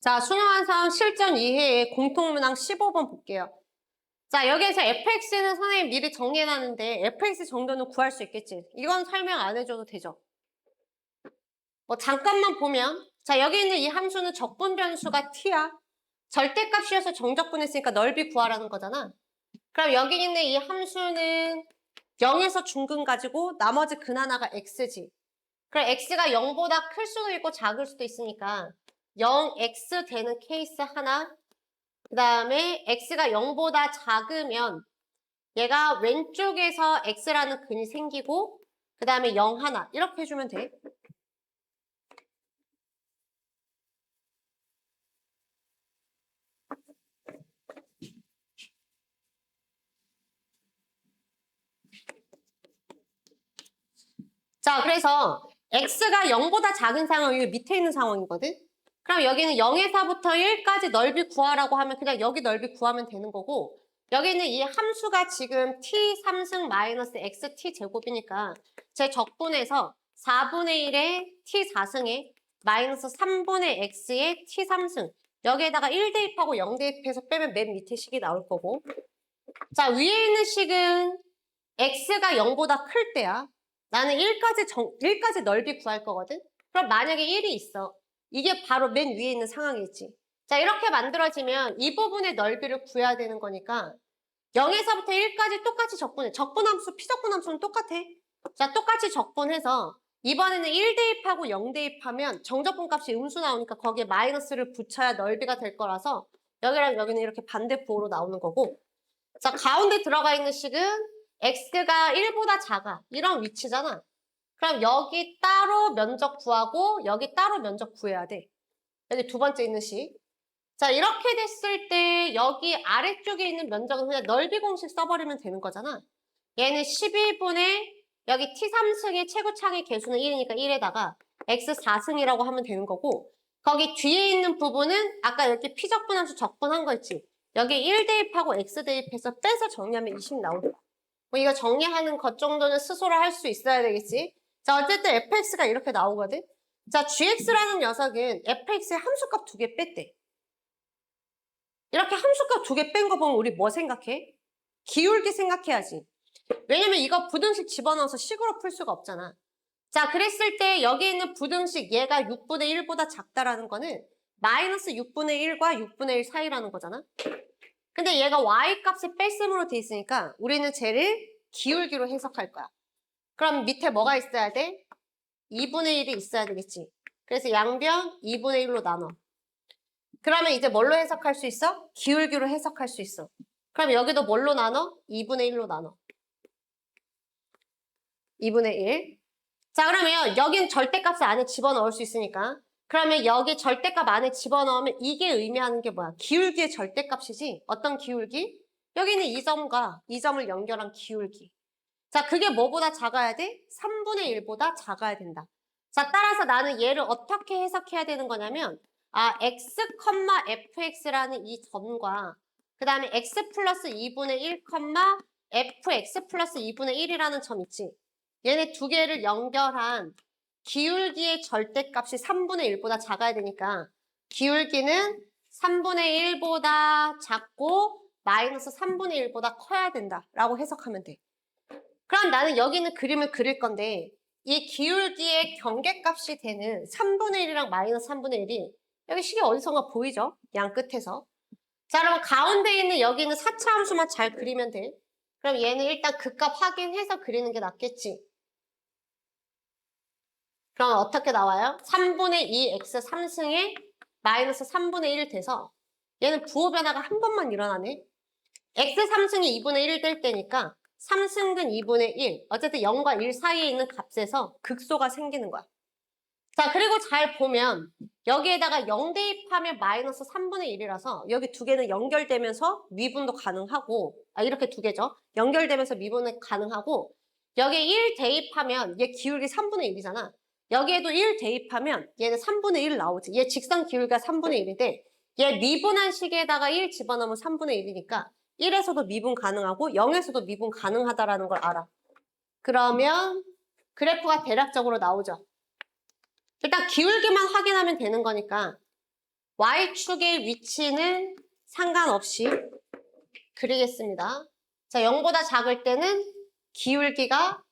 자, 수능완성 실전 2회의 공통문항 15번 볼게요. 자, 여기에서 fx는 선생님 미리 정리해놨는데 fx 정도는 구할 수 있겠지. 이건 설명 안 해줘도 되죠. 뭐 잠깐만 보면 자, 여기 있는 이 함수는 적분 변수가 t야. 절대값이어서 정적분했으니까 넓이 구하라는 거잖아. 그럼 여기 있는 이 함수는 0에서 중근 가지고 나머지 근 하나가 x지. 그럼 x가 0보다 클 수도 있고 작을 수도 있으니까 0x 되는 케이스 하나, 그 다음에 x가 0보다 작으면 얘가 왼쪽에서 x라는 근이 생기고 그 다음에 0 하나 이렇게 해주면 돼. 자, 그래서 x가 0보다 작은 상황이 밑에 있는 상황이거든. 그럼 여기는 0에서부터 1까지 넓이 구하라고 하면 그냥 여기 넓이 구하면 되는 거고 여기 있는 이 함수가 지금 t 3승 마이너스 xt 제곱이니까 제 적분에서 4분의 1의 t 4승에 마이너스 3분의 x의 t 3승 여기에다가 1 대입하고 0 대입해서 빼면 맨 밑에 식이 나올 거고 자, 위에 있는 식은 x가 0보다 클 때야. 나는 1까지 넓이 구할 거거든? 그럼 만약에 1이 있어. 이게 바로 맨 위에 있는 상황이지. 자, 이렇게 만들어지면 이 부분의 넓이를 구해야 되는 거니까 0에서부터 1까지 똑같이 적분해. 적분함수, 피적분함수는 똑같아. 자, 똑같이 적분해서 이번에는 1 대입하고 0 대입하면 정적분 값이 음수 나오니까 거기에 마이너스를 붙여야 넓이가 될 거라서 여기랑 여기는 이렇게 반대부호로 나오는 거고 자, 가운데 들어가 있는 식은 x가 1보다 작아. 이런 위치잖아. 그럼 여기 따로 면적 구하고 여기 따로 면적 구해야 돼. 여기 두 번째 있는 식. 자, 이렇게 됐을 때 여기 아래쪽에 있는 면적은 그냥 넓이 공식 써버리면 되는 거잖아. 얘는 12분의 여기 t3승의 최고창의 개수는 1이니까 1에다가 x4승이라고 하면 되는 거고 거기 뒤에 있는 부분은 아까 이렇게 피적분함수 적분한 거 있지. 여기 1 대입하고 x 대입해서 빼서 정리하면 20 나오는 거야. 뭐 이거 정리하는 것 정도는 스스로 할 수 있어야 되겠지. 자, 어쨌든 fx가 이렇게 나오거든. 자, gx라는 녀석은 fx의 함수값 2개 뺐대. 이렇게 함수값 2개 뺀 거 보면 우리 뭐 생각해? 기울기 생각해야지. 왜냐면 이거 부등식 집어넣어서 식으로 풀 수가 없잖아. 자, 그랬을 때 여기 있는 부등식 얘가 6분의 1보다 작다라는 거는 마이너스 6분의 1과 6분의 1 사이라는 거잖아. 근데 얘가 y값을 뺄셈으로 돼 있으니까 우리는 쟤를 기울기로 해석할 거야. 그럼 밑에 뭐가 있어야 돼? 2분의 1이 있어야 되겠지. 그래서 양변 2분의 1로 나눠. 그러면 이제 뭘로 해석할 수 있어? 기울기로 해석할 수 있어. 그럼 여기도 뭘로 나눠? 2분의 1로 나눠. 2분의 1. 자, 그러면 여긴 절대값을 안에 집어넣을 수 있으니까 그러면 여기 절대값 안에 집어넣으면 이게 의미하는 게 뭐야? 기울기의 절대값이지. 어떤 기울기? 여기 있는 이 점과 이 점을 연결한 기울기. 자, 그게 뭐보다 작아야 돼? 3분의 1보다 작아야 된다. 자, 따라서 나는 얘를 어떻게 해석해야 되는 거냐면 x, fx라는 이 점과 그 다음에 x 플러스 2분의 1, fx 플러스 2분의 1이라는 점 있지. 얘네 두 개를 연결한 기울기의 절대값이 3분의 1보다 작아야 되니까 기울기는 3분의 1보다 작고 마이너스 3분의 1보다 커야 된다라고 해석하면 돼. 그럼 나는 여기 있는 그림을 그릴 건데 이 기울기의 경계값이 되는 3분의 1이랑 마이너스 3분의 1이 여기 식이 어디선가 보이죠? 양 끝에서. 자, 그럼 가운데 있는 여기 있는 4차 함수만 잘 그리면 돼. 그럼 얘는 일단 그 값 확인해서 그리는 게 낫겠지. 그럼 어떻게 나와요? 3분의 2x 3승에 마이너스 3분의 1 돼서 얘는 부호 변화가 한 번만 일어나네. x 3승이 2분의 1 될 때니까 3승근 2분의 1. 어쨌든 0과 1 사이에 있는 값에서 극소가 생기는 거야. 자, 그리고 잘 보면 여기에다가 0 대입하면 마이너스 3분의 1이라서 여기 두 개는 연결되면서 미분도 가능하고 이렇게 두 개죠. 연결되면서 미분은 가능하고 여기에 1 대입하면 얘 기울기 3분의 1이잖아. 여기에도 1 대입하면 얘는 3분의 1 나오지. 얘 직선 기울기가 3분의 1인데 얘 미분한 식에다가 1 집어넣으면 3분의 1이니까 1에서도 미분 가능하고 0에서도 미분 가능하다라는 걸 알아. 그러면 그래프가 대략적으로 나오죠. 일단 기울기만 확인하면 되는 거니까 y축의 위치는 상관없이 그리겠습니다. 자, 0보다 작을 때는 기울기가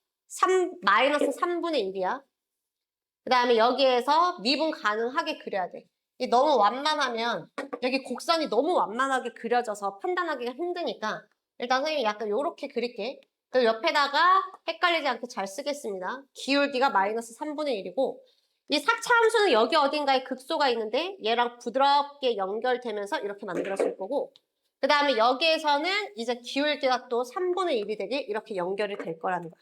마이너스 3분의 1이야. 그 다음에 여기에서 미분 가능하게 그려야 돼. 이 너무 완만하면 여기 곡선이 너무 완만하게 그려져서 판단하기가 힘드니까 일단 선생님이 약간 요렇게 그릴게. 그리고 옆에다가 헷갈리지 않게 잘 쓰겠습니다. 기울기가 마이너스 3분의 1이고 이 4차 함수는 여기 어딘가에 극소가 있는데 얘랑 부드럽게 연결되면서 이렇게 만들었을 거고 그 다음에 여기에서는 이제 기울기가 또 3분의 1이 되게 이렇게 연결이 될 거라는 거야.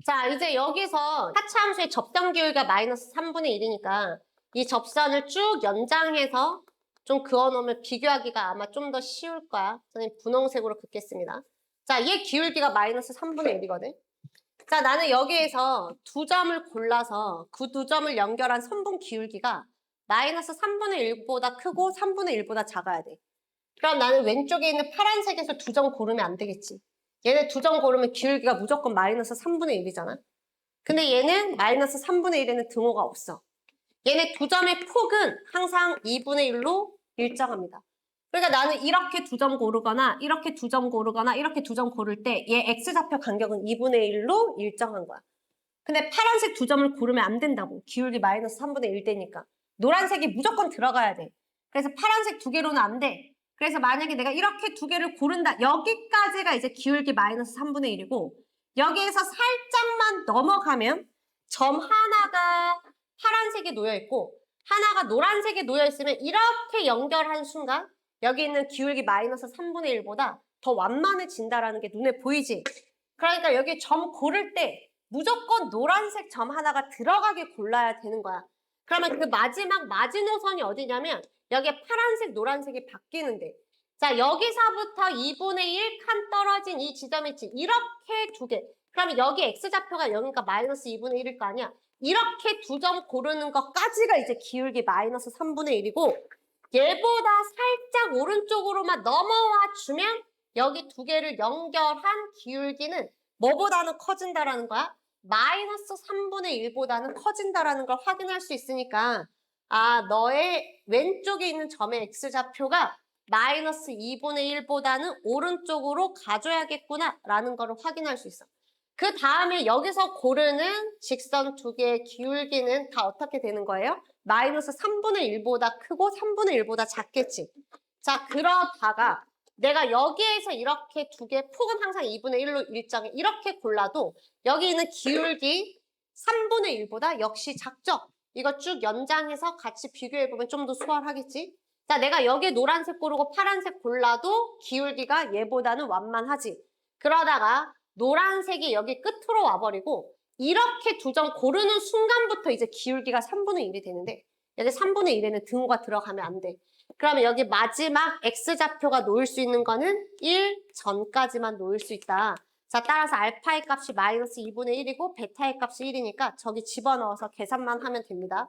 자, 이제 여기서 4차 함수의 접점 기울기가 마이너스 3분의 1이니까 이 접선을 쭉 연장해서 좀 그어놓으면 비교하기가 아마 좀 더 쉬울 거야. 선생님 분홍색으로 긋겠습니다. 자, 얘 기울기가 마이너스 3분의 1이거든. 자, 나는 여기에서 두 점을 골라서 그 두 점을 연결한 선분 기울기가 마이너스 3분의 1보다 크고 3분의 1보다 작아야 돼. 그럼 나는 왼쪽에 있는 파란색에서 두 점 고르면 안 되겠지. 얘네 두 점 고르면 기울기가 무조건 마이너스 3분의 1이잖아. 근데 얘는 마이너스 3분의 1에는 등호가 없어. 얘네 두 점의 폭은 항상 2분의 1로 일정합니다. 그러니까 나는 이렇게 두 점 고르거나 이렇게 두 점 고르거나 이렇게 두 점 고를 때 얘 x좌표 간격은 2분의 1로 일정한 거야. 근데 파란색 두 점을 고르면 안 된다고. 기울기 마이너스 3분의 1 되니까. 노란색이 무조건 들어가야 돼. 그래서 파란색 두 개로는 안 돼. 그래서 만약에 내가 이렇게 두 개를 고른다. 여기까지가 이제 기울기 마이너스 3분의 1이고 여기에서 살짝만 넘어가면 점 하나가 파란색에 놓여있고 하나가 노란색에 놓여있으면 이렇게 연결한 순간 여기 있는 기울기 마이너스 3분의 1보다 더 완만해진다라는 게 눈에 보이지? 그러니까 여기 점 고를 때 무조건 노란색 점 하나가 들어가게 골라야 되는 거야. 그러면 그 마지막 마지노선이 어디냐면 여기에 파란색, 노란색이 바뀌는데 자, 여기서부터 2분의 1 칸 떨어진 이 지점이 있지. 이렇게 두 개. 그러면 여기 x좌표가 여기가 마이너스 2분의 1일 거 아니야. 이렇게 두 점 고르는 것까지가 이제 기울기 마이너스 3분의 1이고 얘보다 살짝 오른쪽으로만 넘어와 주면 여기 두 개를 연결한 기울기는 뭐보다는 커진다라는 거야? 마이너스 3분의 1보다는 커진다라는 걸 확인할 수 있으니까 아, 너의 왼쪽에 있는 점의 x좌표가 마이너스 2분의 1보다는 오른쪽으로 가줘야겠구나 라는 걸 확인할 수 있어. 그 다음에 여기서 고르는 직선 두 개의 기울기는 다 어떻게 되는 거예요? 마이너스 3분의 1보다 크고 3분의 1보다 작겠지. 자, 그러다가 내가 여기에서 이렇게 두 개 폭은 항상 2분의 1로 일정해. 이렇게 골라도 여기 있는 기울기 3분의 1보다 역시 작죠? 이거 쭉 연장해서 같이 비교해보면 좀 더 수월하겠지? 자, 내가 여기에 노란색 고르고 파란색 골라도 기울기가 얘보다는 완만하지. 그러다가 노란색이 여기 끝으로 와버리고 이렇게 두 점 고르는 순간부터 이제 기울기가 3분의 1이 되는데 여기 3분의 1에는 등호가 들어가면 안 돼. 그러면 여기 마지막 x좌표가 놓일 수 있는 거는 1 전까지만 놓일 수 있다. 자, 따라서 알파의 값이 마이너스 2분의 1이고 베타의 값이 1이니까 저기 집어넣어서 계산만 하면 됩니다.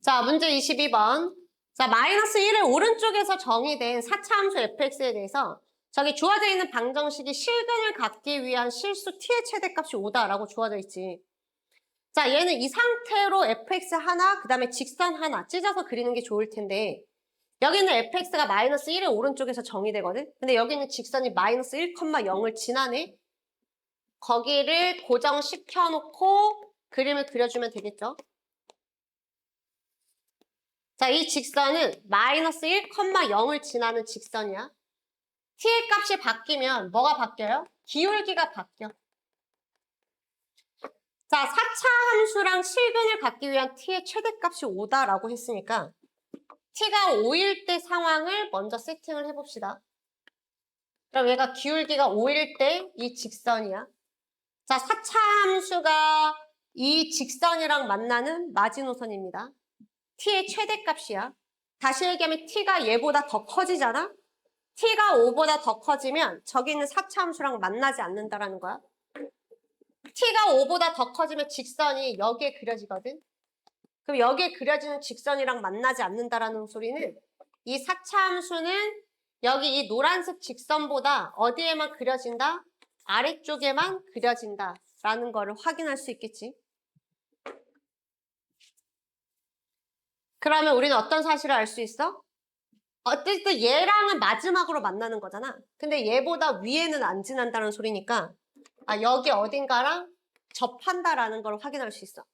자, 문제 22번. 자, 마이너스 1의 오른쪽에서 정의된 4차 함수 fx에 대해서 저기 주어져 있는 방정식이 실근을 갖기 위한 실수 t의 최대값이 5다라고 주어져 있지. 자, 얘는 이 상태로 fx 하나, 그 다음에 직선 하나 찢어서 그리는 게 좋을 텐데 여기는 fx가 마이너스 1의 오른쪽에서 정의되거든? 근데 여기는 직선이 마이너스 1,0을 지나네? 거기를 고정시켜놓고 그림을 그려주면 되겠죠? 자, 이 직선은 마이너스 1,0을 지나는 직선이야. t의 값이 바뀌면 뭐가 바뀌어요? 기울기가 바뀌어. 자, 4차 함수랑 실근을 갖기 위한 t의 최대값이 5다라고 했으니까 t가 5일 때 상황을 먼저 세팅을 해봅시다. 그럼 얘가 기울기가 5일 때 이 직선이야. 자, 4차 함수가 이 직선이랑 만나는 마지노선입니다. t의 최대값이야. 다시 얘기하면 t가 얘보다 더 커지잖아? t가 5보다 더 커지면 저기 있는 4차 함수랑 만나지 않는다라는 거야. t가 5보다 더 커지면 직선이 여기에 그려지거든. 그럼 여기에 그려지는 직선이랑 만나지 않는다라는 소리는 이 4차 함수는 여기 이 노란색 직선보다 어디에만 그려진다? 아래쪽에만 그려진다라는 거를 확인할 수 있겠지. 그러면 우리는 어떤 사실을 알 수 있어? 어쨌든 얘랑은 마지막으로 만나는 거잖아. 근데 얘보다 위에는 안 지난다는 소리니까 여기 어딘가랑 접한다라는 걸 확인할 수 있어.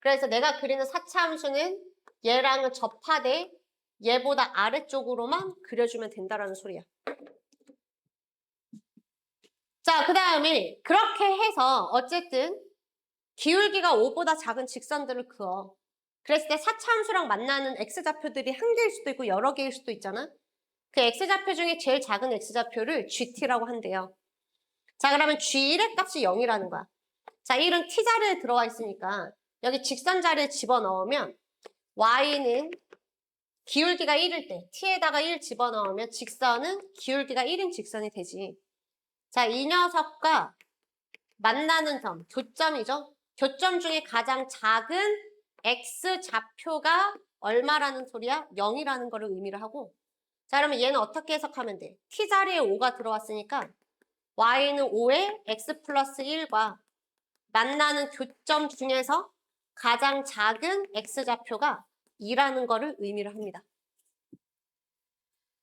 그래서 내가 그리는 4차 함수는 얘랑은 접하되 얘보다 아래쪽으로만 그려주면 된다라는 소리야. 자, 그 다음에 그렇게 해서 어쨌든 기울기가 5보다 작은 직선들을 그어. 그랬을 때 4차 함수랑 만나는 x좌표들이 한 개일 수도 있고 여러 개일 수도 있잖아. 그 x좌표 중에 제일 작은 x좌표를 gt라고 한대요. 자, 그러면 g1의 값이 0이라는 거야. 자, 1은 t자리에 들어와 있으니까 여기 직선 자리에 집어넣으면 y는 기울기가 1일 때 t에다가 1 집어넣으면 직선은 기울기가 1인 직선이 되지. 자, 이 녀석과 만나는 점, 교점이죠. 교점 중에 가장 작은 x좌표가 얼마라는 소리야? 0이라는 거를 의미를 하고. 자, 그러면 얘는 어떻게 해석하면 돼? t자리에 5가 들어왔으니까 y는 5에 x 플러스 1과 만나는 교점 중에서 가장 작은 x좌표가 2라는 거를 의미를 합니다.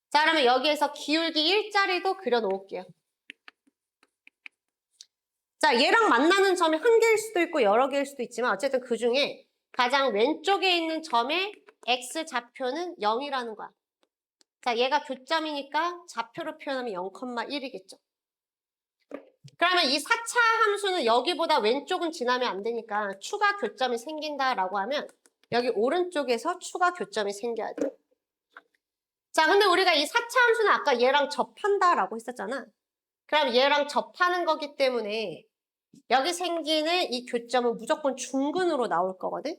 자, 그러면 여기에서 기울기 1자리도 그려놓을게요. 자, 얘랑 만나는 점이 한 개일 수도 있고 여러 개일 수도 있지만 어쨌든 그 중에 가장 왼쪽에 있는 점의 x좌표는 0이라는 거야. 자, 얘가 교점이니까 좌표로 표현하면 0,1이겠죠. 그러면 이 4차 함수는 여기보다 왼쪽은 지나면 안 되니까 추가 교점이 생긴다라고 하면 여기 오른쪽에서 추가 교점이 생겨야 돼. 자, 근데 우리가 이 4차 함수는 아까 얘랑 접한다라고 했었잖아. 그럼 얘랑 접하는 거기 때문에 여기 생기는 이 교점은 무조건 중근으로 나올 거거든?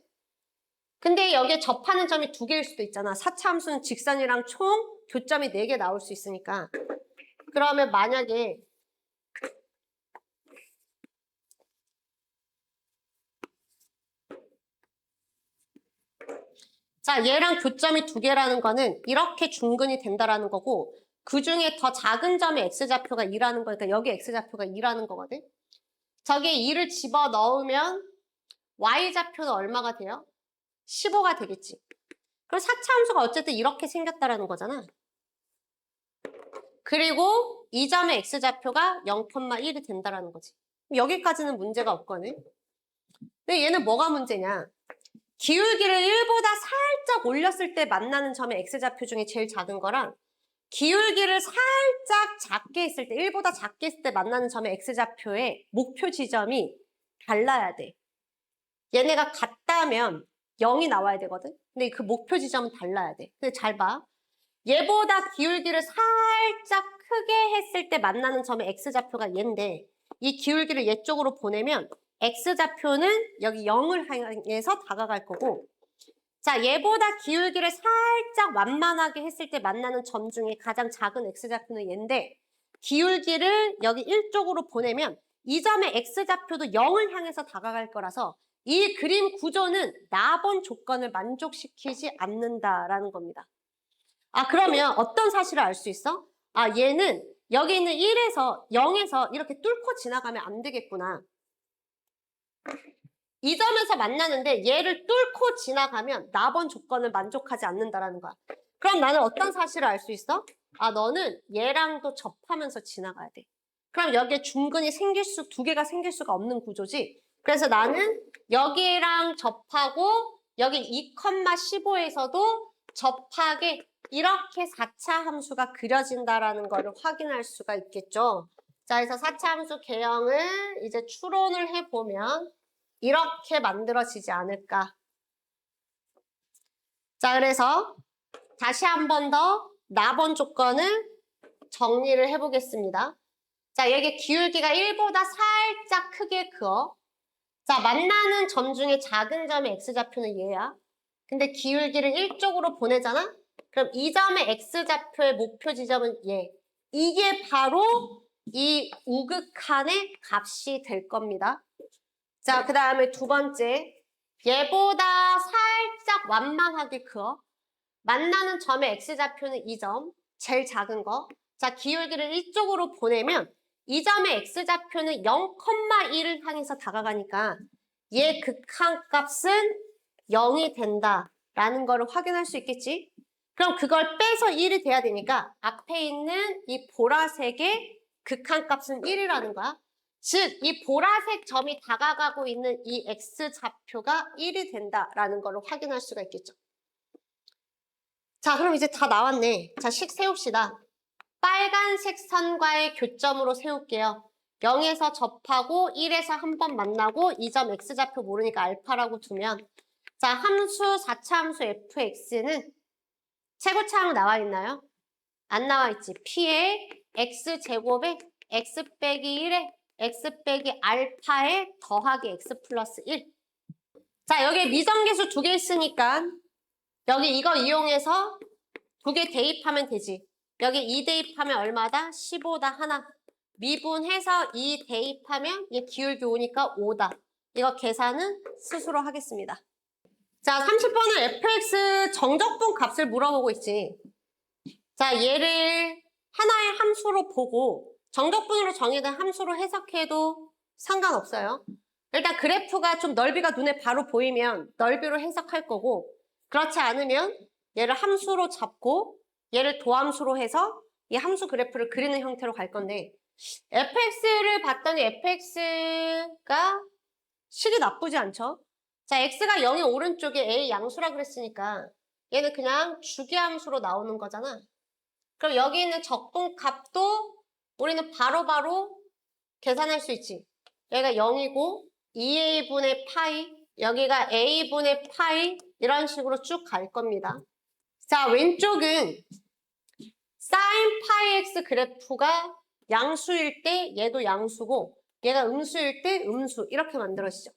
근데 여기에 접하는 점이 2개일 수도 있잖아. 4차 함수는 직선이랑 총 교점이 4개 나올 수 있으니까. 그러면 만약에 자, 얘랑 교점이 2개라는 거는 이렇게 중근이 된다라는 거고 그 중에 더 작은 점의 x좌표가 2라는 거니까 여기 x좌표가 2라는 거거든? 저기에 2를 집어넣으면 y좌표는 얼마가 돼요? 15가 되겠지. 그럼 4차 함수가 어쨌든 이렇게 생겼다라는 거잖아. 그리고 이 점의 x좌표가 0,1이 된다라는 거지. 여기까지는 문제가 없거든. 근데 얘는 뭐가 문제냐? 기울기를 1보다 살짝 올렸을 때 만나는 점의 x좌표 중에 제일 작은 거랑 기울기를 살짝 작게 했을 때 1보다 작게 했을 때 만나는 점의 x좌표의 목표 지점이 달라야 돼. 얘네가 같다면 0이 나와야 되거든. 근데 그 목표 지점은 달라야 돼. 근데 잘 봐. 얘보다 기울기를 살짝 크게 했을 때 만나는 점의 x좌표가 얘인데 이 기울기를 얘 쪽으로 보내면 x좌표는 여기 0을 향해서 다가갈 거고 자, 얘보다 기울기를 살짝 완만하게 했을 때 만나는 점 중에 가장 작은 x좌표는 얘인데 기울기를 여기 1 쪽으로 보내면 이 점의 x좌표도 0을 향해서 다가갈 거라서 이 그림 구조는 나번 조건을 만족시키지 않는다라는 겁니다. 그러면 어떤 사실을 알 수 있어? 얘는 여기 있는 1에서 0에서 이렇게 뚫고 지나가면 안 되겠구나. 이 점에서 만나는데 얘를 뚫고 지나가면 나번 조건을 만족하지 않는다라는 거야. 그럼 나는 어떤 사실을 알 수 있어? 너는 얘랑도 접하면서 지나가야 돼. 그럼 여기에 중근이 2개가 생길 수가 없는 구조지. 그래서 나는 여기랑 접하고 여기 2,15에서도 접하게 이렇게 4차 함수가 그려진다라는 거를 확인할 수가 있겠죠. 자, 그래서 4차 함수 개형을 이제 추론을 해보면 이렇게 만들어지지 않을까. 자, 그래서 다시 한 번 더 나번 조건을 정리를 해보겠습니다. 자, 여기 기울기가 1보다 살짝 크게 그어. 자, 만나는 점 중에 작은 점의 x좌표는 얘야. 근데 기울기를 1쪽으로 보내잖아? 그럼 이 점의 x좌표의 목표 지점은 얘. 이게 바로 이 우극한의 값이 될 겁니다. 자, 그 다음에 2번째. 얘보다 살짝 완만하게 그어. 만나는 점의 x좌표는 이 점, 제일 작은 거. 자, 기울기를 이쪽으로 보내면 이 점의 x좌표는 0,1을 향해서 다가가니까 얘 극한 값은 0이 된다라는 거를 확인할 수 있겠지? 그럼 그걸 빼서 1이 돼야 되니까 앞에 있는 이 보라색의 극한값은 1이라는 거야. 즉, 이 보라색 점이 다가가고 있는 이 x좌표가 1이 된다라는 걸 확인할 수가 있겠죠. 자, 그럼 이제 다 나왔네. 자, 식 세웁시다. 빨간색 선과의 교점으로 세울게요. 0에서 접하고 1에서 한 번 만나고 이 점 x좌표 모르니까 알파라고 두면 자, 함수 4차 함수 fx는 최고차항 나와 있나요? 안 나와 있지. p의 x제곱에 x 빼기 1에 x 빼기 알파에 더하기 x 플러스 1. 자, 여기에 미정계수 2개 있으니까 여기 이거 이용해서 2개 대입하면 되지. 여기 2 대입하면 얼마다? 15다 하나. 미분해서 2 대입하면 얘 기울기 오니까 5다. 이거 계산은 스스로 하겠습니다. 자, 30번은 fx 정적분 값을 물어보고 있지. 자, 얘를 하나의 함수로 보고 정적분으로 정의된 함수로 해석해도 상관없어요. 일단 그래프가 좀 넓이가 눈에 바로 보이면 넓이로 해석할 거고 그렇지 않으면 얘를 함수로 잡고 얘를 도함수로 해서 이 함수 그래프를 그리는 형태로 갈 건데 fx를 봤더니 fx가 식이 나쁘지 않죠? 자, x가 0의 오른쪽에 a 양수라 그랬으니까 얘는 그냥 주기함수로 나오는 거잖아. 그럼 여기 있는 적분값도 우리는 바로바로 계산할 수 있지. 얘가 0이고 2a분의 파이, 여기가 a분의 파이 이런 식으로 쭉 갈 겁니다. 자, 왼쪽은 sin 파이 x 그래프가 양수일 때 얘도 양수고 얘가 음수일 때 음수 이렇게 만들어지죠.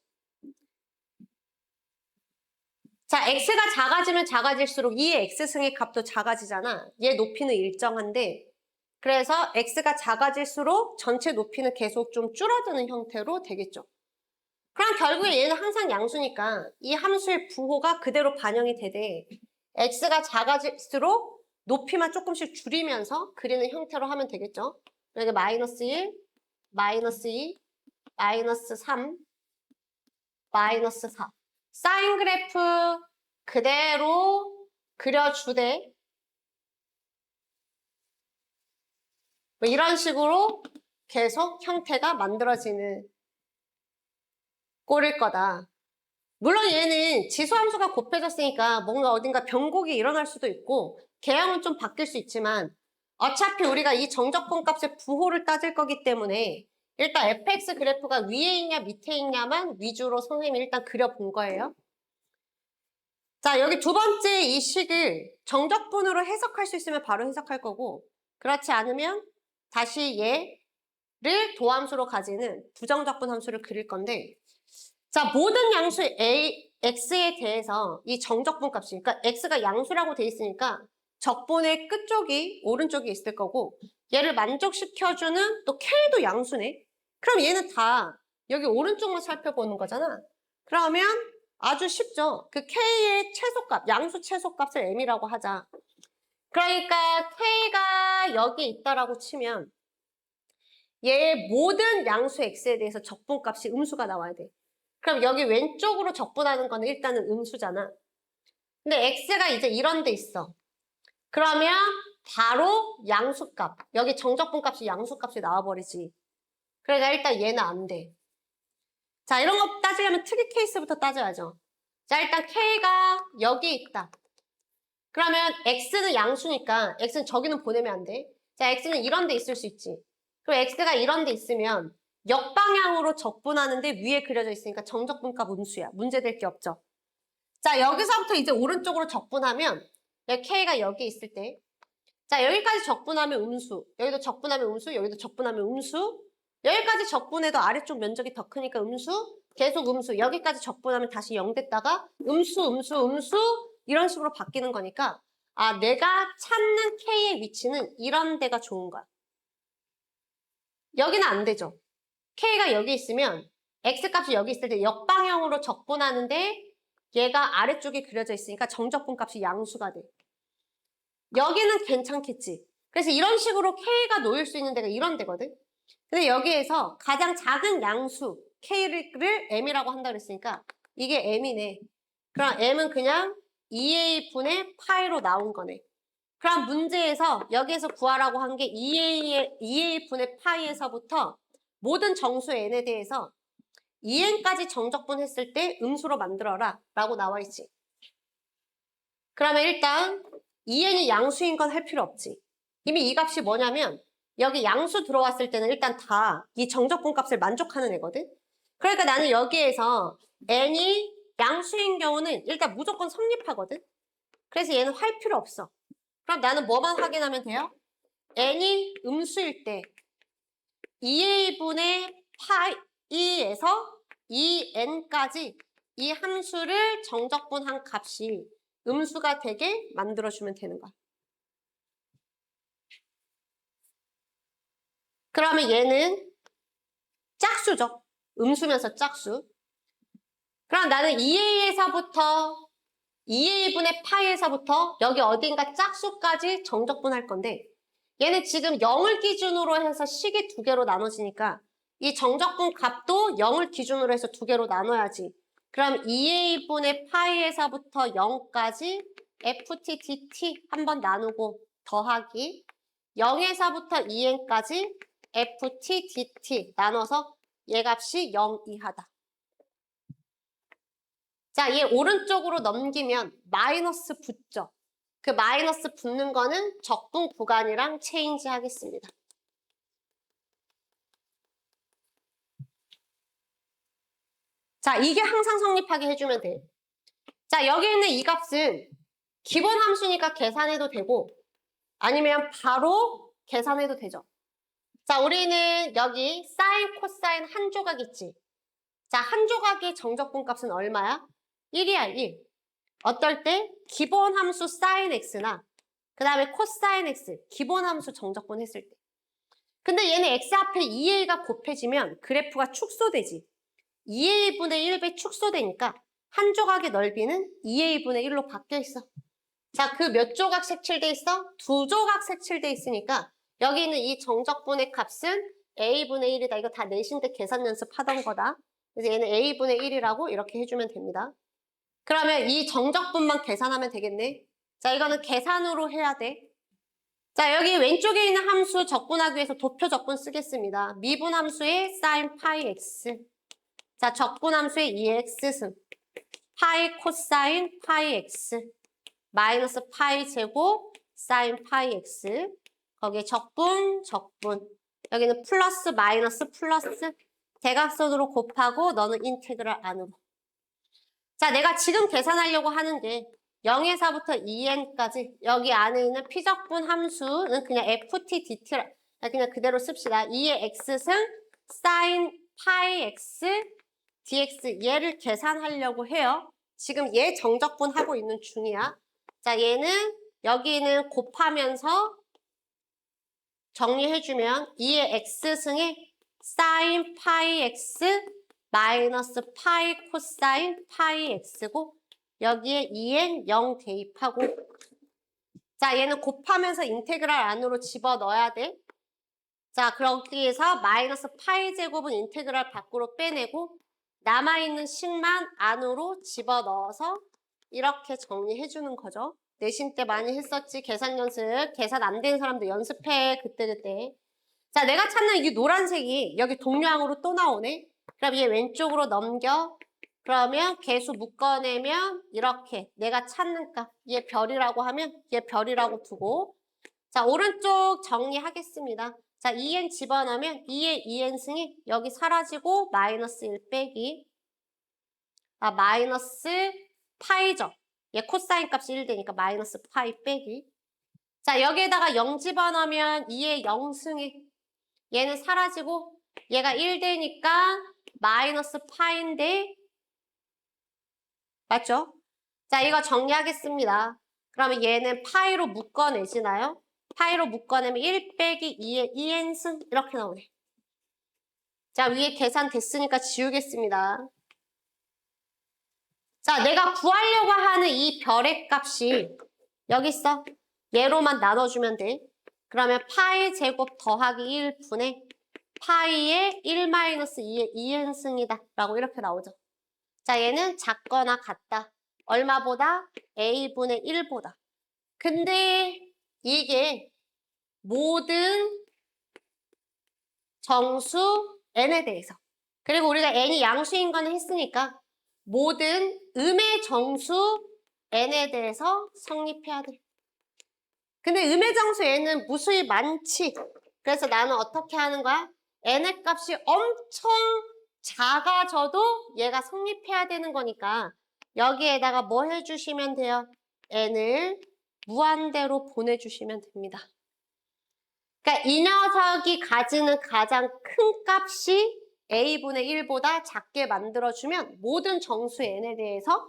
자, x가 작아지면 작아질수록 이 x승의 값도 작아지잖아. 얘 높이는 일정한데 그래서 x가 작아질수록 전체 높이는 계속 좀 줄어드는 형태로 되겠죠. 그럼 결국에 얘는 항상 양수니까 이 함수의 부호가 그대로 반영이 되되 x가 작아질수록 높이만 조금씩 줄이면서 그리는 형태로 하면 되겠죠. 여기 마이너스 1, 마이너스 2, 마이너스 3, 마이너스 4. 사인 그래프 그대로 그려주되 뭐 이런 식으로 계속 형태가 만들어지는 꼴일 거다. 물론 얘는 지수함수가 곱해졌으니까 뭔가 어딘가 변곡이 일어날 수도 있고 개형은 좀 바뀔 수 있지만 어차피 우리가 이 정적분 값의 부호를 따질 거기 때문에 일단 fx 그래프가 위에 있냐 밑에 있냐만 위주로 선생님이 일단 그려본 거예요. 자, 여기 두 번째 이 식을 정적분으로 해석할 수 있으면 바로 해석할 거고 그렇지 않으면 다시 얘를 도함수로 가지는 부정적분 함수를 그릴 건데 자, 모든 양수 a, x에 대해서 이 정적분 값이 그러니까 x가 양수라고 돼 있으니까 적분의 끝쪽이 오른쪽에 있을 거고 얘를 만족시켜주는 또 k도 양수네. 그럼 얘는 다 여기 오른쪽만 살펴보는 거잖아. 그러면 아주 쉽죠. 그 k의 최소값, 양수 최소값을 m이라고 하자. 그러니까 k가 여기 있다라고 치면 얘의 모든 양수 x에 대해서 적분값이 음수가 나와야 돼. 그럼 여기 왼쪽으로 적분하는 거는 일단은 음수잖아. 근데 x가 이제 이런 데 있어. 그러면 바로 양수값, 여기 정적분값이 양수값이 나와버리지. 그러니까 일단 얘는 안 돼. 자, 이런 거 따지려면 특이 케이스부터 따져야죠. 자, 일단 k가 여기 있다. 그러면 x는 양수니까 x는 저기는 보내면 안 돼. 자, x는 이런 데 있을 수 있지. 그럼 x가 이런 데 있으면 역방향으로 적분하는데 위에 그려져 있으니까 정적분값 음수야. 문제될 게 없죠. 자, 여기서부터 이제 오른쪽으로 적분하면 k가 여기 있을 때 자, 여기까지 적분하면 음수, 여기도 적분하면 음수, 여기도 적분하면 음수, 여기까지 적분해도 아래쪽 면적이 더 크니까 음수, 계속 음수, 여기까지 적분하면 다시 0 됐다가 음수, 음수, 음수 이런 식으로 바뀌는 거니까 아, 내가 찾는 k의 위치는 이런 데가 좋은 거야. 여기는 안 되죠. k가 여기 있으면 x값이 여기 있을 때 역방향으로 적분하는데 얘가 아래쪽에 그려져 있으니까 정적분 값이 양수가 돼. 여기는 괜찮겠지. 그래서 이런 식으로 k가 놓일 수 있는 데가 이런 데거든. 근데 여기에서 가장 작은 양수 k를 m이라고 한다고 그랬으니까 이게 m이네. 그럼 m은 그냥 2a분의 파이로 나온 거네. 그럼 문제에서 여기에서 구하라고 한 게 2a분의 파이에서부터 모든 정수 n에 대해서 2n까지 정적분 했을 때 음수로 만들어라 라고 나와 있지. 그러면 일단 2n이 양수인 건 할 필요 없지. 이미 이 값이 뭐냐면 여기 양수 들어왔을 때는 일단 다 이 정적분 값을 만족하는 애거든. 그러니까 나는 여기에서 n이 양수인 경우는 일단 무조건 성립하거든. 그래서 얘는 할 필요 없어. 그럼 나는 뭐만 확인하면 돼요? n이 음수일 때 2a분의 파이에서 2n까지 이 함수를 정적분한 값이 음수가 되게 만들어주면 되는 거야. 그러면 얘는 짝수죠. 음수면서 짝수. 그럼 나는 2a에서부터 2a분의 파이에서부터 여기 어딘가 짝수까지 정적분할 건데 얘는 지금 0을 기준으로 해서 식이 두 개로 나눠지니까 이 정적분 값도 0을 기준으로 해서 두 개로 나눠야지. 그럼 2a분의 파이에서부터 0까지 ft dt 한번 나누고 더하기 0에서부터 2n까지 ft dt 나눠서 얘 값이 0 이하다. 자, 얘 오른쪽으로 넘기면 마이너스 붙죠. 그 마이너스 붙는 거는 적분 구간이랑 체인지 하겠습니다. 자, 이게 항상 성립하게 해주면 돼. 자, 여기 있는 이 값은 기본 함수니까 계산해도 되고 아니면 바로 계산해도 되죠. 자, 우리는 여기 사인, 코사인 한 조각 있지. 자, 한 조각의 정적분 값은 얼마야? 1이야, 1. 어떨 때? 기본 함수 사인 x나 그 다음에 코사인 x, 기본 함수 정적분 했을 때. 근데 얘는 x 앞에 2a가 곱해지면 그래프가 축소되지. 2a분의 1배 축소되니까 한 조각의 넓이는 2a분의 1로 바뀌어 있어. 자, 그 몇 조각 색칠돼 있어? 두 조각 색칠돼 있으니까 여기 있는 이 정적분의 값은 a분의 1이다. 이거 다 내신 때 계산 연습하던 거다. 그래서 얘는 a분의 1이라고 이렇게 해주면 됩니다. 그러면 이 정적분만 계산하면 되겠네. 자, 이거는 계산으로 해야 돼. 자, 여기 왼쪽에 있는 함수 적분하기 위해서 도표 적분 쓰겠습니다. 미분 함수의 sin 파이 x. 자, 적분 함수의 2x승. 파이 코사인 파이 x. 마이너스 파이 제곱 sin 파이 x. 거기에 적분. 여기는 플러스 마이너스 플러스. 대각선으로 곱하고 너는 인테그랄 안으로. 자, 내가 지금 계산하려고 하는 게 0에서부터 2n까지 여기 안에 있는 피적분 함수는 그냥 ft dt라 그냥 그대로 씁시다. 2의 x승 sin 파이 x dx 얘를 계산하려고 해요. 지금 얘 정적분 하고 있는 중이야. 자, 얘는 여기는 곱하면서 정리해주면 2의 x승에 sin 파이 x 마이너스 파이 코사인 파이 x고 여기에 2n 0 대입하고 자, 얘는 곱하면서 인테그랄 안으로 집어넣어야 돼. 자, 거기에서 마이너스 파이 제곱은 인테그랄 밖으로 빼내고 남아있는 식만 안으로 집어넣어서 이렇게 정리해주는 거죠. 내신 때 많이 했었지. 계산 연습. 계산 안 된 사람도 연습해. 그때그때. 자, 내가 찾는 이 노란색이 여기 동류항으로 또 나오네. 그럼 얘 왼쪽으로 넘겨. 그러면 개수 묶어내면 이렇게 내가 찾는 값. 얘 별이라고 하면 얘 별이라고 두고. 자, 오른쪽 정리하겠습니다. 자, 2n 집어넣으면 2의 2n승이 여기 사라지고 마이너스 1 빼기. 마이너스 파이죠. 얘 코사인 값이 1 되니까 마이너스 파이 빼기. 자, 여기에다가 0 집어넣으면 2의 0승이 얘는 사라지고 얘가 1 되니까 마이너스 파인데 맞죠? 자, 이거 정리하겠습니다. 그러면 얘는 파이로 묶어내지나요? 파이로 묶어내면 1 빼기 2의 2n승 이렇게 나오네. 자, 위에 계산 됐으니까 지우겠습니다. 자, 내가 구하려고 하는 이 별의 값이 여기 있어. 얘로만 나눠주면 돼. 그러면 파이 제곱 더하기 1분의 파이의 1-2의 2n승이다 라고 이렇게 나오죠. 자, 얘는 작거나 같다. 얼마보다? a분의 1보다. 근데 이게 모든 정수 n에 대해서. 그리고 우리가 n이 양수인 거는 했으니까 모든 음의 정수 n에 대해서 성립해야 돼. 근데 음의 정수 n은 무수히 많지. 그래서 나는 어떻게 하는 거야? n의 값이 엄청 작아져도 얘가 성립해야 되는 거니까 여기에다가 뭐 해주시면 돼요? n을 무한대로 보내주시면 됩니다. 그러니까 이 녀석이 가지는 가장 큰 값이 a분의 1보다 작게 만들어주면 모든 정수 n에 대해서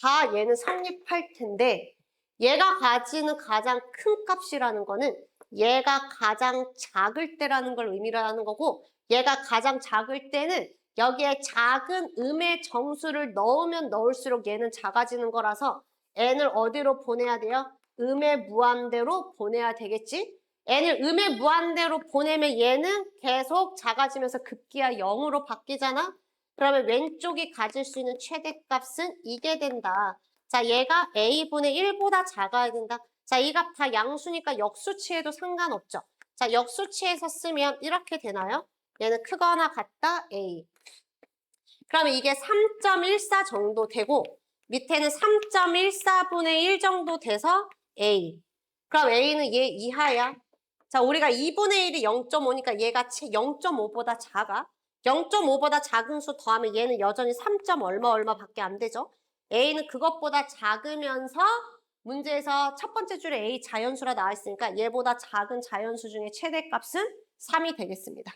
다 얘는 성립할 텐데 얘가 가지는 가장 큰 값이라는 거는 얘가 가장 작을 때라는 걸 의미를 하는 거고 얘가 가장 작을 때는 여기에 작은 음의 정수를 넣으면 넣을수록 얘는 작아지는 거라서 n을 어디로 보내야 돼요? 음의 무한대로 보내야 되겠지? n을 음의 무한대로 보내면 얘는 계속 작아지면서 급기야 0으로 바뀌잖아? 그러면 왼쪽이 가질 수 있는 최대값은 이게 된다. 자, 얘가 a분의 1보다 작아야 된다. 자, 이 값 다 양수니까 역수치해도 상관없죠. 자, 역수치해서 쓰면 이렇게 되나요? 얘는 크거나 같다, a. 그러면 이게 3.14 정도 되고 밑에는 3.14분의 1 정도 돼서 a. 그럼 a는 얘 이하야. 자, 우리가 2분의 1이 0.5니까 얘가 0.5보다 작아. 0.5보다 작은 수 더하면 얘는 여전히 3. 얼마밖에 안 되죠. a는 그것보다 작으면서 문제에서 첫 번째 줄에 a 자연수라 나와 있으니까 얘보다 작은 자연수 중에 최대값은 3이 되겠습니다.